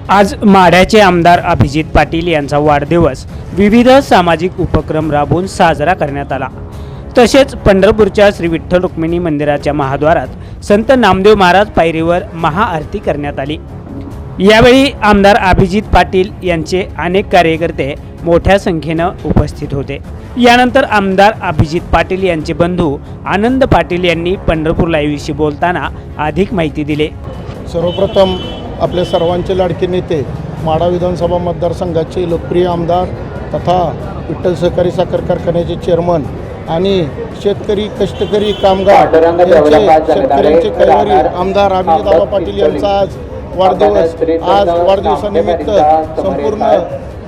आज माढ्याचे आमदार अभिजित पाटील यांचा वाढदिवस विविध सामाजिक उपक्रम राबवून साजरा करण्यात आला। तसेच पंढरपूरच्या श्री विठ्ठल रुक्मिणी मंदिराच्या महाद्वारात संत नामदेव महाराज पायरीवर महाआरती करण्यात आली। यावेळी आमदार अभिजित पाटील यांचे अनेक कार्यकर्ते मोठ्या संख्येने उपस्थित होते। यानंतर आमदार अभिजित पाटील यांचे बंधू आनंद पाटील यांनी पंढरपूर लाईव्हशी बोलताना अधिक माहिती दिली। सर्वप्रथम आपले सर्वांचे लाडके नेते माढा विधानसभा मतदारसंघाचे लोकप्रिय आमदार तथा विठ्ठल सहकारी साखर कारखान्याचे चेअरमन आणि शेतकरी कष्टकरी कामगार शेतकऱ्यांचे कैवारी आमदार अभिजित पाटील यांचा आज वाढदिवस। आज वाढदिवसानिमित्त संपूर्ण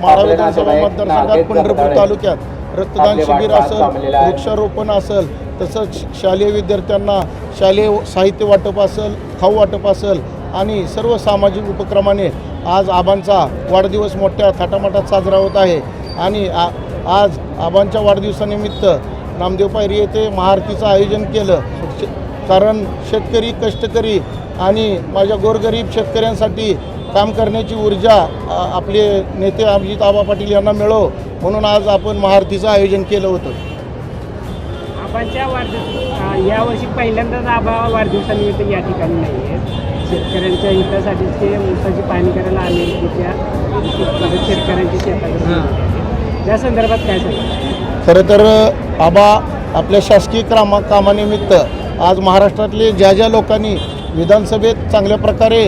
माढा विधानसभा मतदारसंघात पंढरपूर तालुक्यात रक्तदान शिबिर असेल, वृक्षारोपण असेल, तसंच शालेय विद्यार्थ्यांना शालेय साहित्य वाटप असेल, खाऊ वाटप असेल आणि सर्व सामाजिक उपक्रमाने आज आबांचा वाढदिवस मोठ्या थाटामाटात साजरा होत आहे। आणि आज आबांच्या वाढदिवसानिमित्त नामदेव पायरी येथे महाआरतीचं आयोजन केलं। कारण शेतकरी कष्टकरी आणि माझ्या गोरगरीब शेतकऱ्यांसाठी काम करण्याची ऊर्जा आपले नेते अभिजित आबा पाटील यांना मिळो म्हणून आज आपण महाआरतीचं आयोजन केलं होतं। आबांच्या यावर्षी पहिल्यांदाच आबा वाढदिवसानिमित्त या ठिकाणी नाही आहेत। शेतकऱ्यांच्या हितासाठी ते ऊसाची पाहणी करायला आले, त्या शेतकऱ्यांची शेतात त्या संदर्भात काय सांगा? खरं तर आबा आपल्या शासकीय कामानिमित्त आज महाराष्ट्रातले ज्या लोकांनी विधानसभेत चांगल्या प्रकारे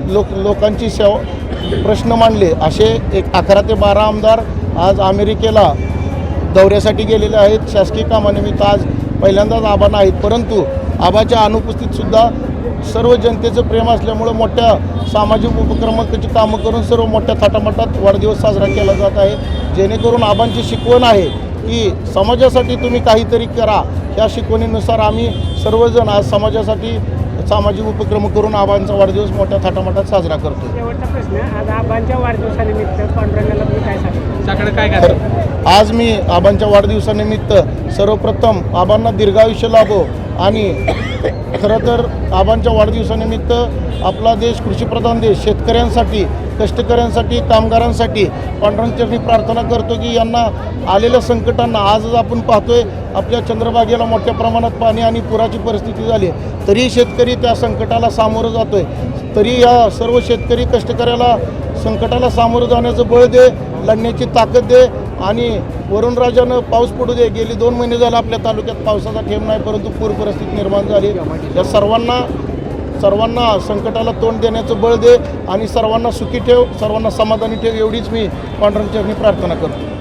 लोकांची सेवा प्रश्न मांडले असे 11 ते 12 आमदार आज अमेरिकेला दौऱ्यासाठी गेलेले आहेत। शासकीय कामानिमित्त आज पहिल्यांदाच आबा नाहीत, परंतु आबाच्या अनुपस्थितीतसुद्धा सर्व जनतेचं प्रेम असल्यामुळं मोठ्या सामाजिक उपक्रमाची कामं करून सर्व मोठ्या थाटामाटात वाढदिवस साजरा केला जात आहे। जेणेकरून आबांची शिकवण आहे की समाजासाठी तुम्ही काहीतरी करा, या शिकवणीनुसार आम्ही सर्वजण आज समाजासाठी सामाजिक उपक्रम करून आबांचा वाढदिवस मोठ्या थाटामाटात साजरा करतो। शेवटचा प्रश्न, आज आबांच्या वाढदिवसानिमित्त पांडुरंगाला तुम्ही काय सांगा? आज मी आबांच्या वाढदिवसानिमित्त सर्वप्रथम आबांना दीर्घायुष्य लाभो आणि खरं तर आबांच्या वाढदिवसानिमित्त आपला देश कृषीप्रधान देश, शेतकऱ्यांसाठी कष्टकऱ्यांसाठी कामगारांसाठी पांडुरंगाची प्रार्थना करतो की यांना आलेल्या संकटांना आजच आपण पाहतोय आपल्या चंद्रभागेला मोठ्या प्रमाणात पाणी आणि पुराची परिस्थिती झाली, तरी शेतकरी त्या संकटाला सामोरं जातोय। तरी या सर्व शेतकरी कष्टकऱ्याला संकटाला सामोरं जाण्याचं बळ दे, लढण्याची ताकद दे आणि वरुणराजानं पाऊस पडू दे। गेली 2 महिने झाले आपल्या तालुक्यात पावसाचा थेंब नाही, परंतु पूर परिस्थिती निर्माण झाली। या सर्वांना संकटाला तोंड देण्याचं बळ दे आणि सर्वांना सुखी ठेव, सर्वांना समाधानी ठेव, एवढीच मी पांडुरंगाची प्रार्थना करतो।